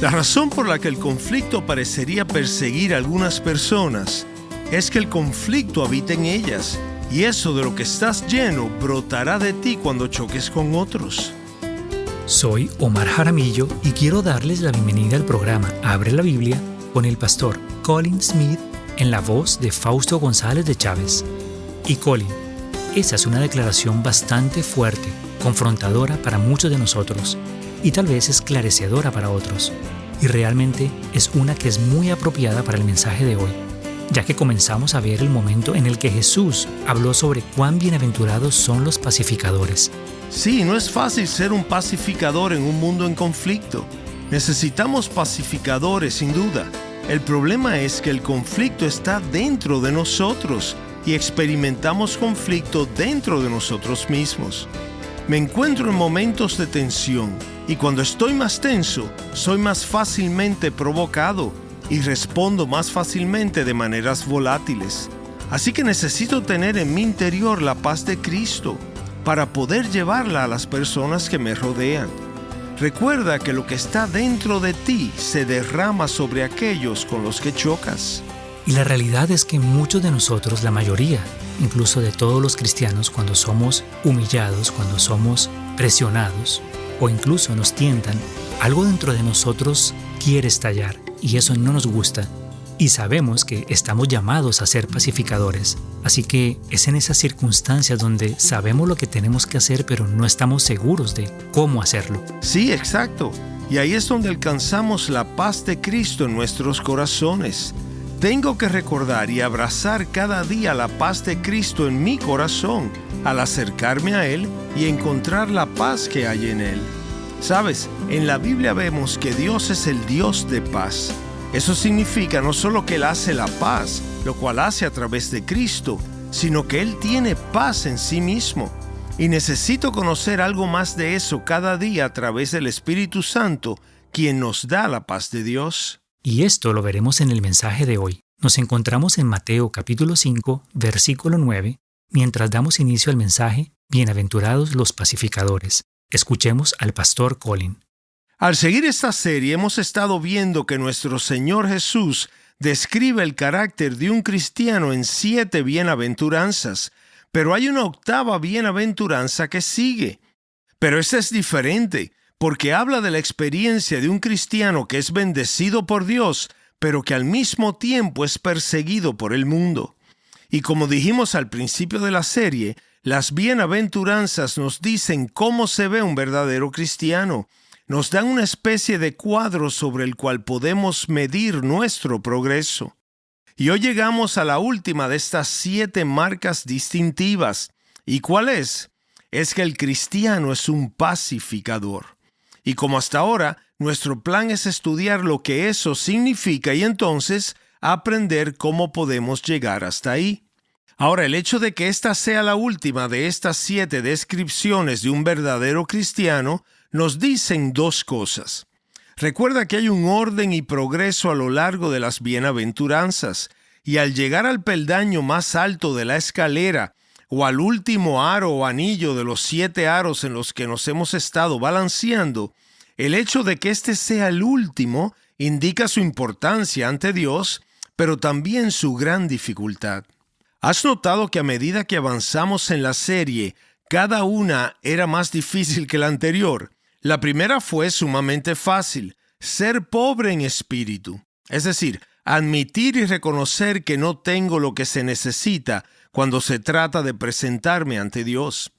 La razón por la que el conflicto parecería perseguir a algunas personas es que el conflicto habita en ellas, y eso de lo que estás lleno brotará de ti cuando choques con otros. Soy Omar Jaramillo y quiero darles la bienvenida al programa Abre la Biblia con el pastor Colin Smith en la voz de Fausto González de Chávez. Y Colin, esa es una declaración bastante fuerte, confrontadora para muchos de nosotros y tal vez esclarecedora para otros. Y realmente es una que es muy apropiada para el mensaje de hoy, ya que comenzamos a ver el momento en el que Jesús habló sobre cuán bienaventurados son los pacificadores. Sí, no es fácil ser un pacificador en un mundo en conflicto. Necesitamos pacificadores, sin duda. El problema es que el conflicto está dentro de nosotros y experimentamos conflicto dentro de nosotros mismos. Me encuentro en momentos de tensión y cuando estoy más tenso, soy más fácilmente provocado y respondo más fácilmente de maneras volátiles. Así que necesito tener en mi interior la paz de Cristo para poder llevarla a las personas que me rodean. Recuerda que lo que está dentro de ti se derrama sobre aquellos con los que chocas. Y la realidad es que muchos de nosotros, la mayoría, incluso de todos los cristianos, cuando somos humillados, cuando somos presionados o incluso nos tientan, algo dentro de nosotros quiere estallar y eso no nos gusta. Y sabemos que estamos llamados a ser pacificadores. Así que es en esas circunstancias donde sabemos lo que tenemos que hacer, pero no estamos seguros de cómo hacerlo. Sí, exacto. Y ahí es donde alcanzamos la paz de Cristo en nuestros corazones. Tengo que recordar y abrazar cada día la paz de Cristo en mi corazón al acercarme a Él y encontrar la paz que hay en Él. ¿Sabes? En la Biblia vemos que Dios es el Dios de paz. Eso significa no solo que Él hace la paz, lo cual hace a través de Cristo, sino que Él tiene paz en sí mismo. Y necesito conocer algo más de eso cada día a través del Espíritu Santo, quien nos da la paz de Dios. Y esto lo veremos en el mensaje de hoy. Nos encontramos en Mateo capítulo 5, versículo 9, mientras damos inicio al mensaje Bienaventurados los pacificadores. Escuchemos al pastor Colin. Al seguir esta serie hemos estado viendo que nuestro Señor Jesús describe el carácter de un cristiano en 7 bienaventuranzas, pero hay una 8ª bienaventuranza que sigue. Pero esta es diferente, porque habla de la experiencia de un cristiano que es bendecido por Dios, pero que al mismo tiempo es perseguido por el mundo. Y como dijimos al principio de la serie, las bienaventuranzas nos dicen cómo se ve un verdadero cristiano. Nos dan una especie de cuadro sobre el cual podemos medir nuestro progreso. Y hoy llegamos a la última de estas 7 marcas distintivas. ¿Y cuál es? Es que el cristiano es un pacificador. Y como hasta ahora, nuestro plan es estudiar lo que eso significa y entonces aprender cómo podemos llegar hasta ahí. Ahora, el hecho de que esta sea la última de estas 7 descripciones de un verdadero cristiano nos dicen 2 cosas. Recuerda que hay un orden y progreso a lo largo de las bienaventuranzas, y al llegar al peldaño más alto de la escalera, o al último aro o anillo de los 7 aros en los que nos hemos estado balanceando, el hecho de que este sea el último indica su importancia ante Dios, pero también su gran dificultad. ¿Has notado que a medida que avanzamos en la serie, cada una era más difícil que la anterior? La primera fue sumamente fácil, ser pobre en espíritu. Es decir, admitir y reconocer que no tengo lo que se necesita cuando se trata de presentarme ante Dios.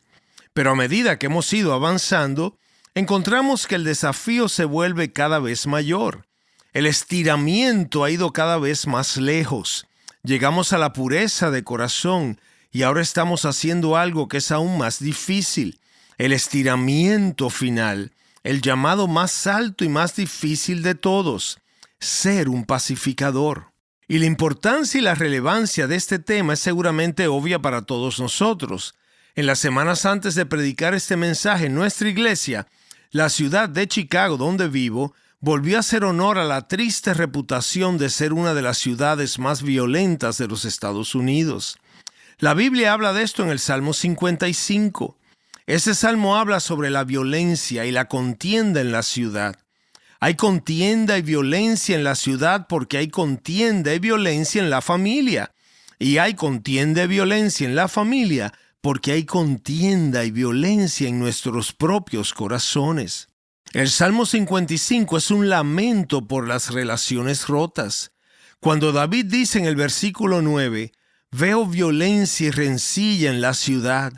Pero a medida que hemos ido avanzando, encontramos que el desafío se vuelve cada vez mayor. El estiramiento ha ido cada vez más lejos. Llegamos a la pureza de corazón y ahora estamos haciendo algo que es aún más difícil. El estiramiento final, el llamado más alto y más difícil de todos, ser un pacificador. Y la importancia y la relevancia de este tema es seguramente obvia para todos nosotros. En las semanas antes de predicar este mensaje en nuestra iglesia, la ciudad de Chicago, donde vivo, volvió a hacer honor a la triste reputación de ser una de las ciudades más violentas de los Estados Unidos. La Biblia habla de esto en el Salmo 55. Ese salmo habla sobre la violencia y la contienda en la ciudad. Hay contienda y violencia en la ciudad porque hay contienda y violencia en la familia. Y hay contienda y violencia en la familia porque hay contienda y violencia en nuestros propios corazones. El Salmo 55 es un lamento por las relaciones rotas. Cuando David dice en el versículo 9, veo violencia y rencilla en la ciudad.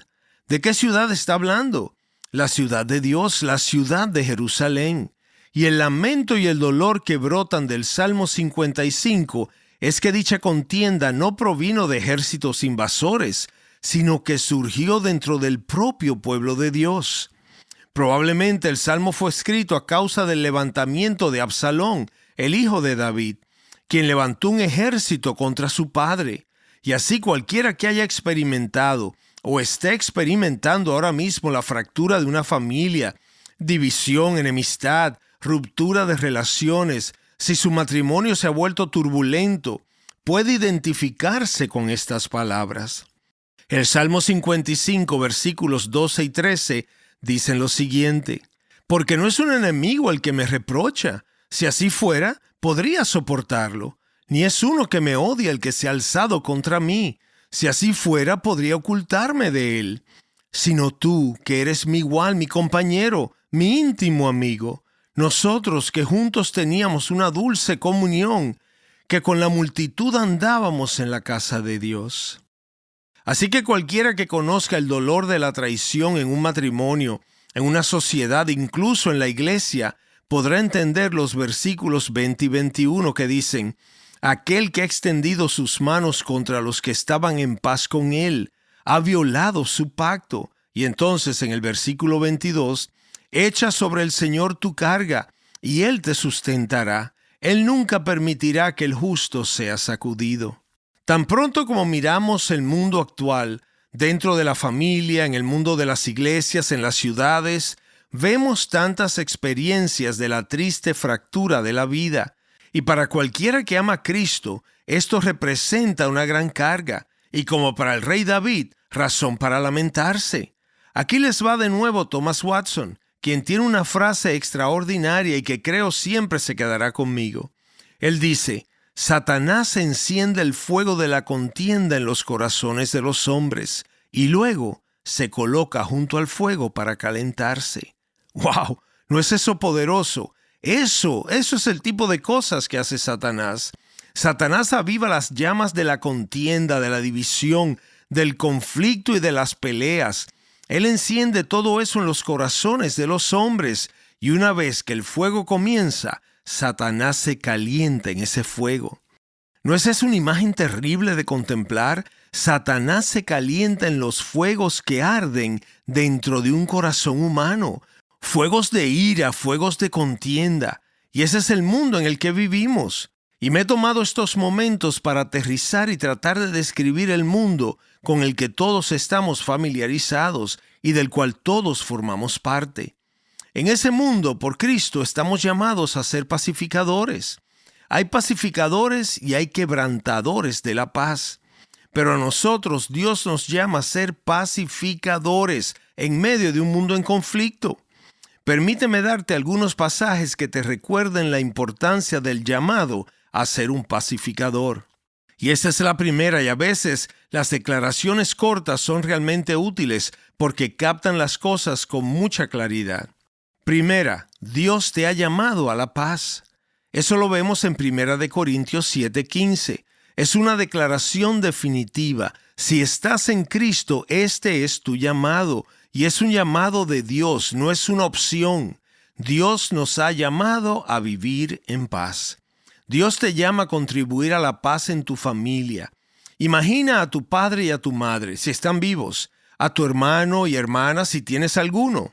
¿De qué ciudad está hablando? La ciudad de Dios, la ciudad de Jerusalén. Y el lamento y el dolor que brotan del Salmo 55 es que dicha contienda no provino de ejércitos invasores, sino que surgió dentro del propio pueblo de Dios. Probablemente el Salmo fue escrito a causa del levantamiento de Absalón, el hijo de David, quien levantó un ejército contra su padre. Y así cualquiera que haya experimentado o esté experimentando ahora mismo la fractura de una familia, división, enemistad, ruptura de relaciones, si su matrimonio se ha vuelto turbulento, puede identificarse con estas palabras. El Salmo 55, versículos 12 y 13, dicen lo siguiente: porque no es un enemigo el que me reprocha. Si así fuera, podría soportarlo. Ni es uno que me odia el que se ha alzado contra mí. Si así fuera, podría ocultarme de él. Sino tú, que eres mi igual, mi compañero, mi íntimo amigo. Nosotros que juntos teníamos una dulce comunión, que con la multitud andábamos en la casa de Dios. Así que cualquiera que conozca el dolor de la traición en un matrimonio, en una sociedad, incluso en la iglesia, podrá entender los versículos 20 y 21 que dicen: aquel que ha extendido sus manos contra los que estaban en paz con él, ha violado su pacto. Y entonces en el versículo 22, echa sobre el Señor tu carga, y Él te sustentará. Él nunca permitirá que el justo sea sacudido. Tan pronto como miramos el mundo actual, dentro de la familia, en el mundo de las iglesias, en las ciudades, vemos tantas experiencias de la triste fractura de la vida. Y para cualquiera que ama a Cristo, esto representa una gran carga. Y como para el rey David, razón para lamentarse. Aquí les va de nuevo Thomas Watson, quien tiene una frase extraordinaria y que creo siempre se quedará conmigo. Él dice: Satanás enciende el fuego de la contienda en los corazones de los hombres y luego se coloca junto al fuego para calentarse. ¡Wow! ¿No es eso poderoso? Eso es el tipo de cosas que hace Satanás. Satanás aviva las llamas de la contienda, de la división, del conflicto y de las peleas. Él enciende todo eso en los corazones de los hombres y una vez que el fuego comienza, Satanás se calienta en ese fuego. ¿No es esa una imagen terrible de contemplar? Satanás se calienta en los fuegos que arden dentro de un corazón humano. Fuegos de ira, fuegos de contienda. Y ese es el mundo en el que vivimos. Y me he tomado estos momentos para aterrizar y tratar de describir el mundo con el que todos estamos familiarizados y del cual todos formamos parte. En ese mundo, por Cristo, estamos llamados a ser pacificadores. Hay pacificadores y hay quebrantadores de la paz. Pero a nosotros Dios nos llama a ser pacificadores en medio de un mundo en conflicto. Permíteme darte algunos pasajes que te recuerden la importancia del llamado a ser un pacificador. Y esta es la primera, y a veces las declaraciones cortas son realmente útiles porque captan las cosas con mucha claridad. Primera, Dios te ha llamado a la paz. Eso lo vemos en 1 Corintios 7:15. Es una declaración definitiva. Si estás en Cristo, este es tu llamado. Y es un llamado de Dios, no es una opción. Dios nos ha llamado a vivir en paz. Dios te llama a contribuir a la paz en tu familia. Imagina a tu padre y a tu madre, si están vivos, a tu hermano y hermana, si tienes alguno,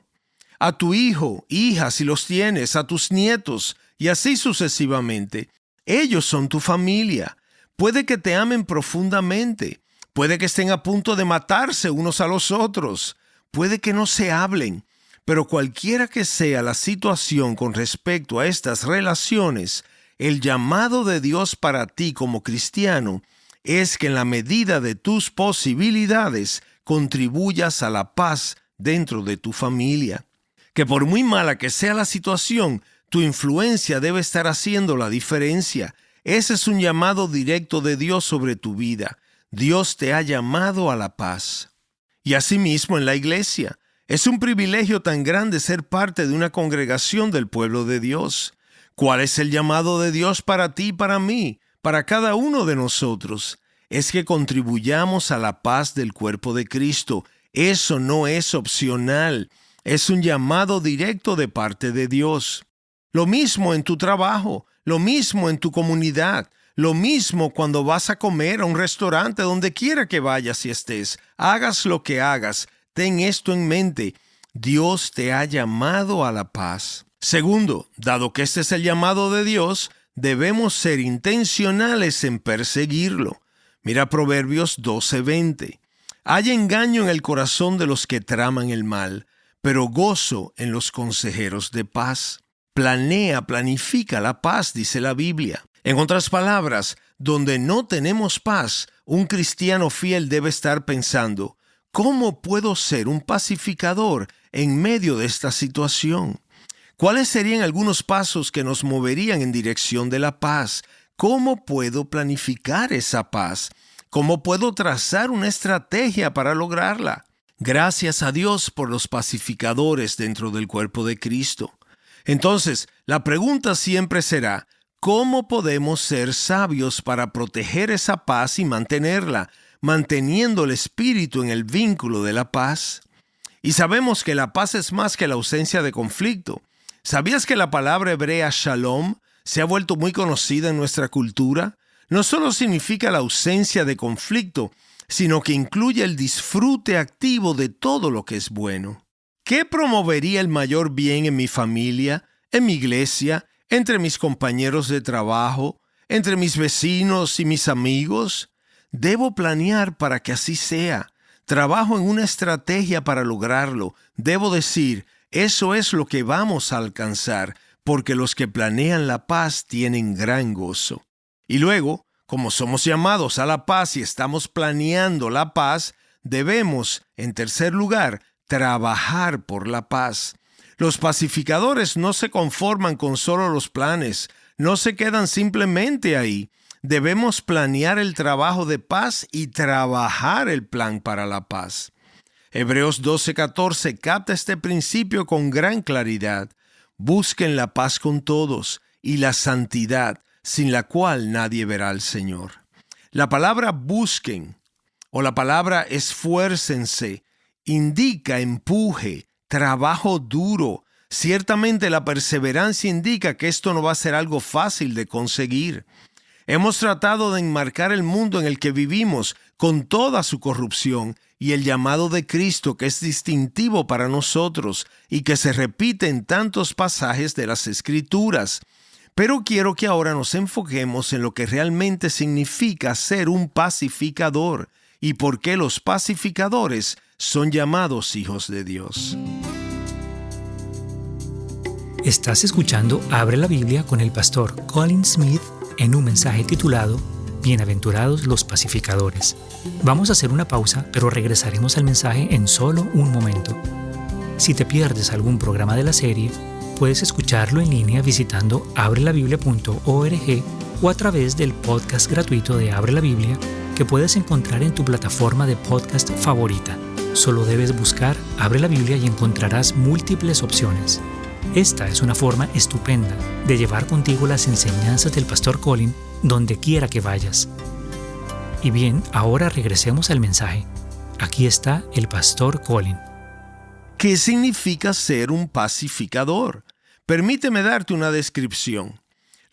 a tu hijo, hija, si los tienes, a tus nietos, y así sucesivamente. Ellos son tu familia. Puede que te amen profundamente. Puede que estén a punto de matarse unos a los otros. Puede que no se hablen. Pero cualquiera que sea la situación con respecto a estas relaciones, el llamado de Dios para ti como cristiano es que en la medida de tus posibilidades contribuyas a la paz dentro de tu familia. Que por muy mala que sea la situación, Tu influencia debe estar haciendo la diferencia. Ese es un llamado directo de Dios sobre tu vida. Dios te ha llamado a la paz. Y asimismo en la iglesia. Es un privilegio tan grande ser parte de una congregación del pueblo de Dios. ¿Cuál es el llamado de Dios para ti y para mí, para cada uno de nosotros? Es que contribuyamos a la paz del cuerpo de Cristo. Eso no es opcional. Es un llamado directo de parte de Dios. Lo mismo en tu trabajo, lo mismo en tu comunidad, lo mismo cuando vas a comer a un restaurante, donde quiera que vayas y estés. Hagas lo que hagas, ten esto en mente. Dios te ha llamado a la paz. Segundo, dado que este es el llamado de Dios, debemos ser intencionales en perseguirlo. Mira Proverbios 12:20. Hay engaño en el corazón de los que traman el mal, pero gozo en los consejeros de paz. Planifica la paz, dice la Biblia. En otras palabras, donde no tenemos paz, un cristiano fiel debe estar pensando, ¿cómo puedo ser un pacificador en medio de esta situación? ¿Cuáles serían algunos pasos que nos moverían en dirección de la paz? ¿Cómo puedo planificar esa paz? ¿Cómo puedo trazar una estrategia para lograrla? Gracias a Dios por los pacificadores dentro del cuerpo de Cristo. Entonces, la pregunta siempre será, ¿cómo podemos ser sabios para proteger esa paz y mantenerla, manteniendo el espíritu en el vínculo de la paz? Y sabemos que la paz es más que la ausencia de conflicto. ¿Sabías que la palabra hebrea shalom se ha vuelto muy conocida en nuestra cultura? No solo significa la ausencia de conflicto, sino que incluye el disfrute activo de todo lo que es bueno. ¿Qué promovería el mayor bien en mi familia, en mi iglesia, entre mis compañeros de trabajo, entre mis vecinos y mis amigos? Debo planear para que así sea. Trabajo en una estrategia para lograrlo. Debo decir, eso es lo que vamos a alcanzar, porque los que planean la paz tienen gran gozo. Y luego, como somos llamados a la paz y estamos planeando la paz, debemos, en tercer lugar, trabajar por la paz. Los pacificadores no se conforman con solo los planes, no se quedan simplemente ahí. Debemos planear el trabajo de paz y trabajar el plan para la paz. Hebreos 12:14 capta este principio con gran claridad. Busquen la paz con todos y la santidad, sin la cual nadie verá al Señor. La palabra busquen o la palabra esfuércense indica empuje, trabajo duro. Ciertamente la perseverancia indica que esto no va a ser algo fácil de conseguir. Hemos tratado de enmarcar el mundo en el que vivimos con toda su corrupción y el llamado de Cristo, que es distintivo para nosotros y que se repite en tantos pasajes de las Escrituras. Pero quiero que ahora nos enfoquemos en lo que realmente significa ser un pacificador y por qué los pacificadores son llamados hijos de Dios. Estás escuchando Abre la Biblia con el pastor Colin Smith en un mensaje titulado Bienaventurados los pacificadores. Vamos a hacer una pausa, pero regresaremos al mensaje en solo un momento. Si te pierdes algún programa de la serie, puedes escucharlo en línea visitando abrelabiblia.org o a través del podcast gratuito de Abre la Biblia que puedes encontrar en tu plataforma de podcast favorita. Solo debes buscar Abre la Biblia y encontrarás múltiples opciones. Esta es una forma estupenda de llevar contigo las enseñanzas del pastor Colin donde quiera que vayas. Y bien, ahora regresemos al mensaje. Aquí está el pastor Colin. ¿Qué significa ser un pacificador? Permíteme darte una descripción.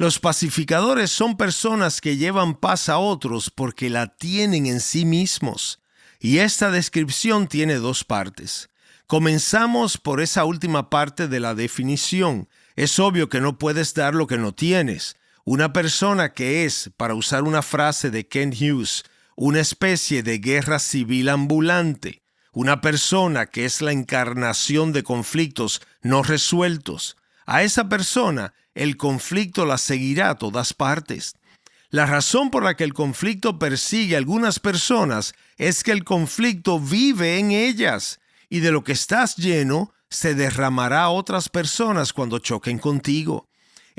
Los pacificadores son personas que llevan paz a otros porque la tienen en sí mismos. Y esta descripción tiene dos partes. Comenzamos por esa última parte de la definición. Es obvio que no puedes dar lo que no tienes. Una persona que es, para usar una frase de Ken Hughes, una especie de guerra civil ambulante. Una persona que es la encarnación de conflictos no resueltos. A esa persona, el conflicto la seguirá a todas partes. La razón por la que el conflicto persigue a algunas personas es que el conflicto vive en ellas. Y de lo que estás lleno, se derramará a otras personas cuando choquen contigo.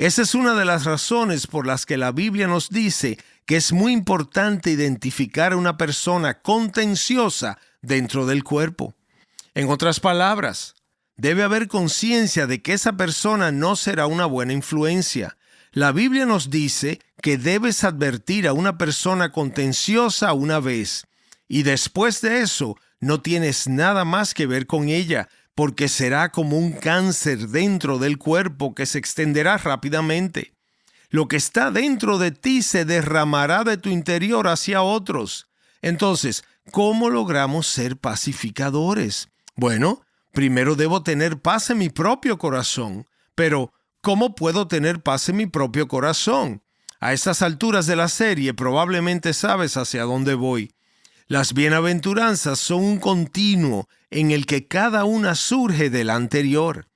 Esa es una de las razones por las que la Biblia nos dice que es muy importante identificar a una persona contenciosa dentro del cuerpo. En otras palabras, debe haber conciencia de que esa persona no será una buena influencia. La Biblia nos dice que debes advertir a una persona contenciosa una vez, y después de eso no tienes nada más que ver con ella, porque será como un cáncer dentro del cuerpo que se extenderá rápidamente. Lo que está dentro de ti se derramará de tu interior hacia otros. Entonces, ¿cómo logramos ser pacificadores? Bueno, primero debo tener paz en mi propio corazón. Pero, ¿cómo puedo tener paz en mi propio corazón? A estas alturas de la serie probablemente sabes hacia dónde voy. Las bienaventuranzas son un continuo en el que cada una surge de la anterior.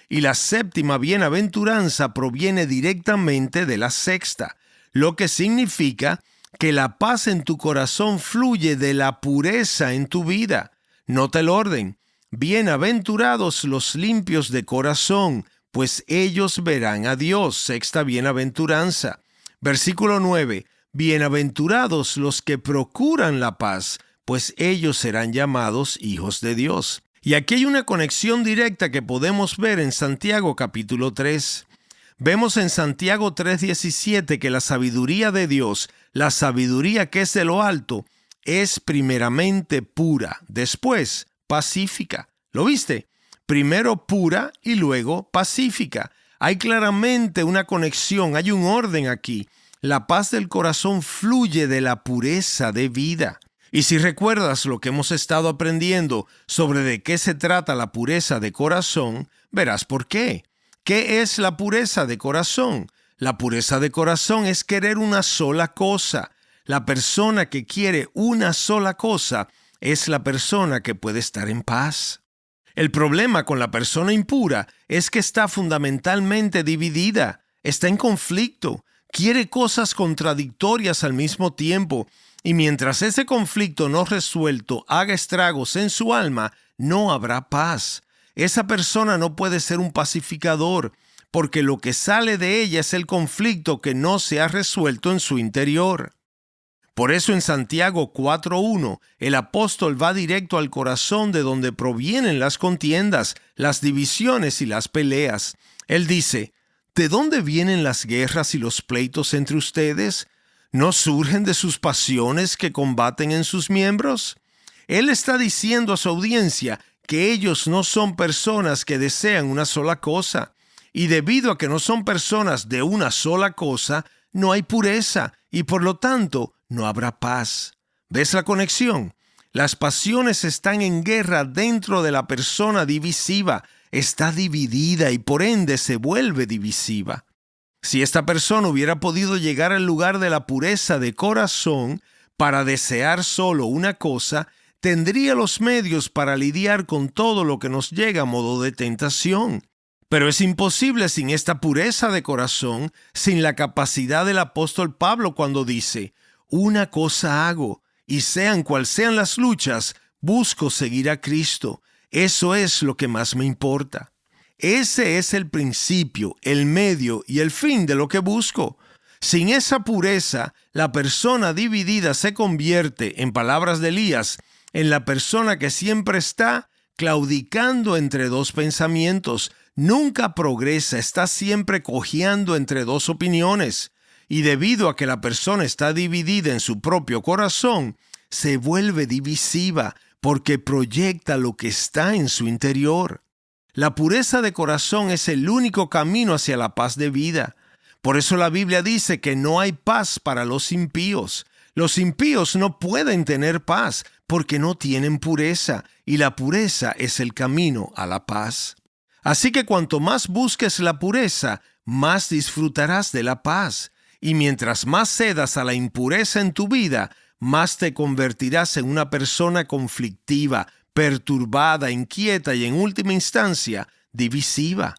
Y la séptima bienaventuranza proviene directamente de la sexta, lo que significa que la paz en tu corazón fluye de la pureza en tu vida. Nota el orden. Bienaventurados los limpios de corazón, pues ellos verán a Dios. Sexta bienaventuranza. Versículo 9. Bienaventurados los que procuran la paz, pues ellos serán llamados hijos de Dios. Y aquí hay una conexión directa que podemos ver en Santiago capítulo 3. Vemos en Santiago 3:17 que la sabiduría de Dios, la sabiduría que es de lo alto, es primeramente pura, después pacífica. ¿Lo viste? Primero pura y luego pacífica. Hay claramente una conexión, hay un orden aquí. La paz del corazón fluye de la pureza de vida. Y si recuerdas lo que hemos estado aprendiendo sobre de qué se trata la pureza de corazón, verás por qué. ¿Qué es la pureza de corazón? La pureza de corazón es querer una sola cosa. La persona que quiere una sola cosa es la persona que puede estar en paz. El problema con la persona impura es que está fundamentalmente dividida, está en conflicto, quiere cosas contradictorias al mismo tiempo, y mientras ese conflicto no resuelto haga estragos en su alma, no habrá paz. Esa persona no puede ser un pacificador, porque lo que sale de ella es el conflicto que no se ha resuelto en su interior. Por eso en Santiago 4:1, el apóstol va directo al corazón de donde provienen las contiendas, las divisiones y las peleas. Él dice, ¿de dónde vienen las guerras y los pleitos entre ustedes? ¿No surgen de sus pasiones que combaten en sus miembros? Él está diciendo a su audiencia que ellos no son personas que desean una sola cosa. Y debido a que no son personas de una sola cosa, no hay pureza y por lo tanto no habrá paz. ¿Ves la conexión? Las pasiones están en guerra dentro de la persona divisiva. Está dividida y por ende se vuelve divisiva. Si esta persona hubiera podido llegar al lugar de la pureza de corazón para desear solo una cosa, tendría los medios para lidiar con todo lo que nos llega a modo de tentación. Pero es imposible sin esta pureza de corazón, sin la capacidad del apóstol Pablo cuando dice, una cosa hago, y sean cual sean las luchas, busco seguir a Cristo. Eso es lo que más me importa. Ese es el principio, el medio y el fin de lo que busco. Sin esa pureza, la persona dividida se convierte, en palabras de Elías, en la persona que siempre está claudicando entre dos pensamientos. Nunca progresa, está siempre cojeando entre dos opiniones. Y debido a que la persona está dividida en su propio corazón, se vuelve divisiva porque proyecta lo que está en su interior. La pureza de corazón es el único camino hacia la paz de vida. Por eso la Biblia dice que no hay paz para los impíos. Los impíos no pueden tener paz porque no tienen pureza, y la pureza es el camino a la paz. Así que cuanto más busques la pureza, más disfrutarás de la paz. Y mientras más cedas a la impureza en tu vida, más te convertirás en una persona conflictiva, perturbada, inquieta y en última instancia, divisiva.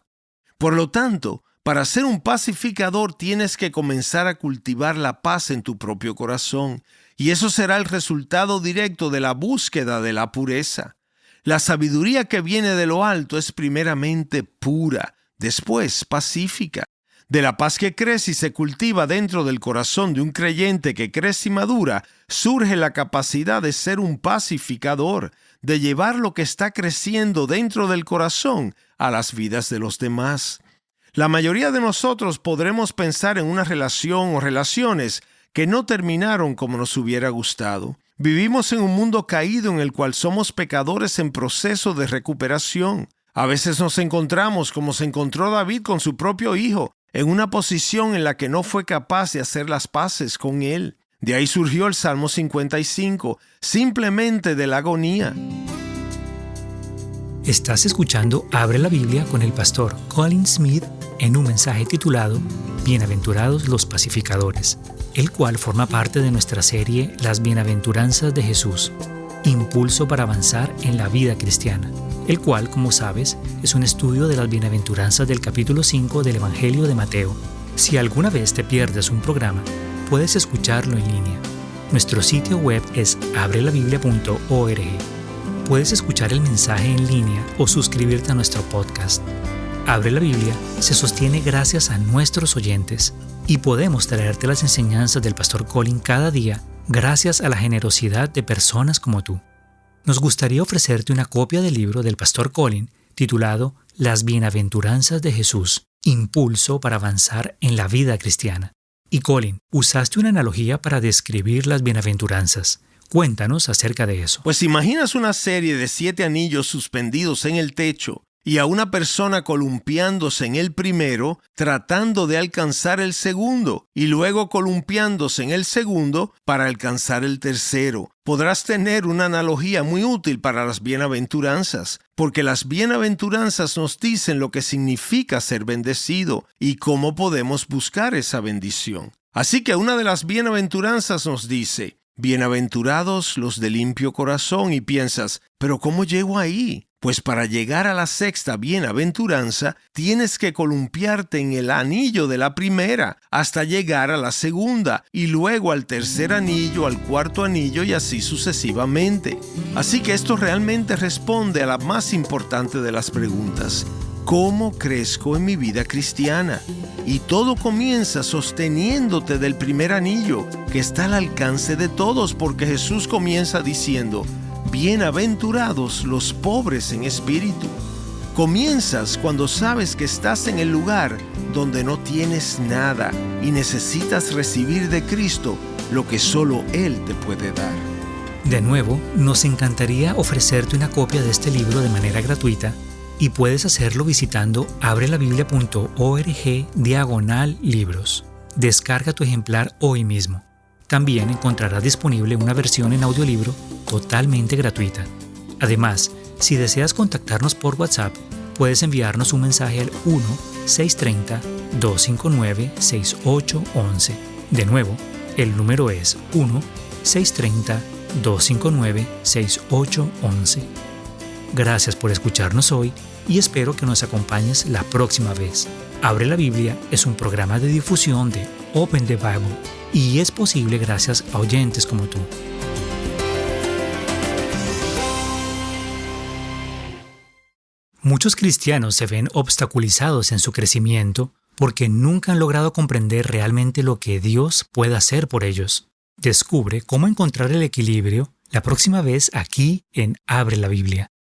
Por lo tanto, para ser un pacificador tienes que comenzar a cultivar la paz en tu propio corazón, y eso será el resultado directo de la búsqueda de la pureza. La sabiduría que viene de lo alto es primeramente pura, después pacífica. De la paz que crece y se cultiva dentro del corazón de un creyente que crece y madura, surge la capacidad de ser un pacificador, de llevar lo que está creciendo dentro del corazón a las vidas de los demás. La mayoría de nosotros podremos pensar en una relación o relaciones que no terminaron como nos hubiera gustado. Vivimos en un mundo caído en el cual somos pecadores en proceso de recuperación. A veces nos encontramos como se encontró David con su propio hijo, en una posición en la que no fue capaz de hacer las paces con él. De ahí surgió el Salmo 55, simplemente de la agonía. Estás escuchando Abre la Biblia con el pastor Colin Smith en un mensaje titulado Bienaventurados los pacificadores, el cual forma parte de nuestra serie Las Bienaventuranzas de Jesús, impulso para avanzar en la vida cristiana, el cual, como sabes, es un estudio de las bienaventuranzas del capítulo 5 del Evangelio de Mateo. Si alguna vez te pierdes un programa, puedes escucharlo en línea. Nuestro sitio web es abrelabiblia.org. Puedes escuchar el mensaje en línea o suscribirte a nuestro podcast. Abre la Biblia se sostiene gracias a nuestros oyentes y podemos traerte las enseñanzas del pastor Colin cada día gracias a la generosidad de personas como tú. Nos gustaría ofrecerte una copia del libro del pastor Colin titulado Las Bienaventuranzas de Jesús, impulso para avanzar en la vida cristiana. Y Colin, usaste una analogía para describir las bienaventuranzas. Cuéntanos acerca de eso. Pues imaginas una serie de 7 anillos suspendidos en el techo y a una persona columpiándose en el primero, tratando de alcanzar el segundo, y luego columpiándose en el segundo para alcanzar el tercero. Podrás tener una analogía muy útil para las bienaventuranzas, porque las bienaventuranzas nos dicen lo que significa ser bendecido y cómo podemos buscar esa bendición. Así que una de las bienaventuranzas nos dice, bienaventurados los de limpio corazón, y piensas, ¿pero cómo llego ahí? Pues para llegar a la sexta bienaventuranza, tienes que columpiarte en el anillo de la primera hasta llegar a la segunda y luego al tercer anillo, al cuarto anillo y así sucesivamente. Así que esto realmente responde a la más importante de las preguntas. ¿Cómo crezco en mi vida cristiana? Y todo comienza sosteniéndote del primer anillo, que está al alcance de todos, porque Jesús comienza diciendo, bienaventurados los pobres en espíritu. Comienzas cuando sabes que estás en el lugar donde no tienes nada y necesitas recibir de Cristo lo que solo Él te puede dar. De nuevo, nos encantaría ofrecerte una copia de este libro de manera gratuita y puedes hacerlo visitando abrelabiblia.org/libros. Descarga tu ejemplar hoy mismo. También encontrarás disponible una versión en audiolibro totalmente gratuita. Además, si deseas contactarnos por WhatsApp, puedes enviarnos un mensaje al 1-630-259-6811. De nuevo, el número es 1-630-259-6811. Gracias por escucharnos hoy y espero que nos acompañes la próxima vez. Abre la Biblia es un programa de difusión de Open the Bible y es posible gracias a oyentes como tú. Muchos cristianos se ven obstaculizados en su crecimiento porque nunca han logrado comprender realmente lo que Dios puede hacer por ellos. Descubre cómo encontrar el equilibrio la próxima vez aquí en Abre la Biblia.